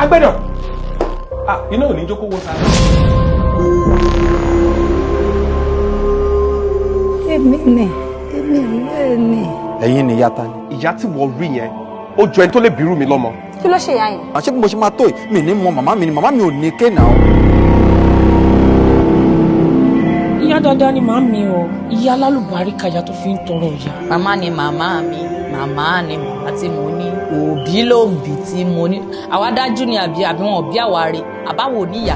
Agbẹ́dọ̀. Iná ò ní jókòó wo sáré. Èmi ni ẹ̀yin ni ìyá ta ni. Ìyá tí wọ́n rí yẹn, ó jọ ẹni tó lè bírù mi lọ́mọ. Kí ló ṣe ìyá yẹn? Àṣé bí mo ṣe máa tó yìí, mi ní mọ màmá mi ni màmá mi ò ní ké náà. Ìyá dáadáa ni màá mi o. Ìyá alálùbáríkà ìyá tó fi ń tọrọ ìyá. Màmá ni màmá mi, màmá ni màmá tí mo ní, òbí lòbí tí mo ní. Àwa dájú ni àbí wọn bí àwa rè, àbáwo níyà.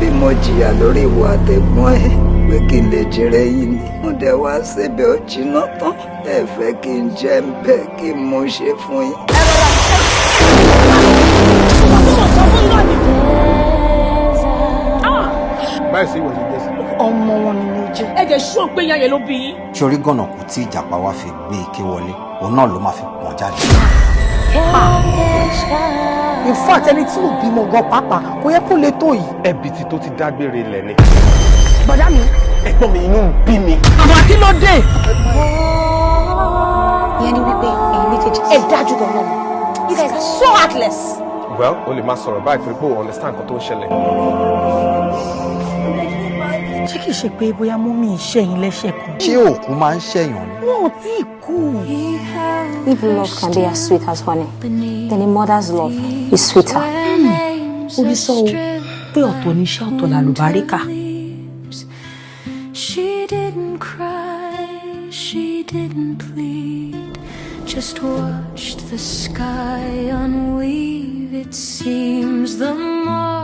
bí mo jìyà lórí ìwà àtẹ̀gbọ́n ẹ̀ pé kí n lè jèrè yìí ni mo dẹ̀ wá síbi ó jiná tán ẹ fẹ́ kí n jẹ́ ń bẹ̀ kí n mo ṣe fún yín. Báyìí sí ìwọ̀n ṣe jẹ́ sí. Ọmọ wọn ni mo jẹ́. Ẹ jẹ́ sọ pé ìyá yẹn ló bí yín. Ṣorí gànà kù tí ìjàpá wa fi gbé ike wọlé, òun náà ló máa fi pọ̀n jáde. In fact, ẹni tí ò bímọ gan pàápàá kò yẹ kó lè tó yìí. Ẹbí tí tó ti dágbére ilẹ̀ ni. Bọ̀dá mi. Ẹ̀gbọ́n mi inú ń bí mi. Àmọ́ kí ló dé? Ìyẹn ni wípé èyí méjèèjì ẹ dájú gan náà. You guys are so heartless. Well, o lè máa sọ̀rọ̀ báyìí torí pé o understand nǹkan tó ń ṣẹlẹ̀. Ṣé kìí ṣe pé bóyá mú mi iṣẹ́ yín lẹ́sẹ̀ kan? Ṣé òkú máa ń ṣẹ̀yàn ni? Wọn ò tí ì kú. If love can be as sweet as honey, then a mother's love is sweeter. Orí sọ o pé ọ̀tọ̀ ní iṣẹ́ ọ̀tọ̀ làlùbáríkà. She didn't cry, she didn't plead, just watched the sky unweave. It seems the more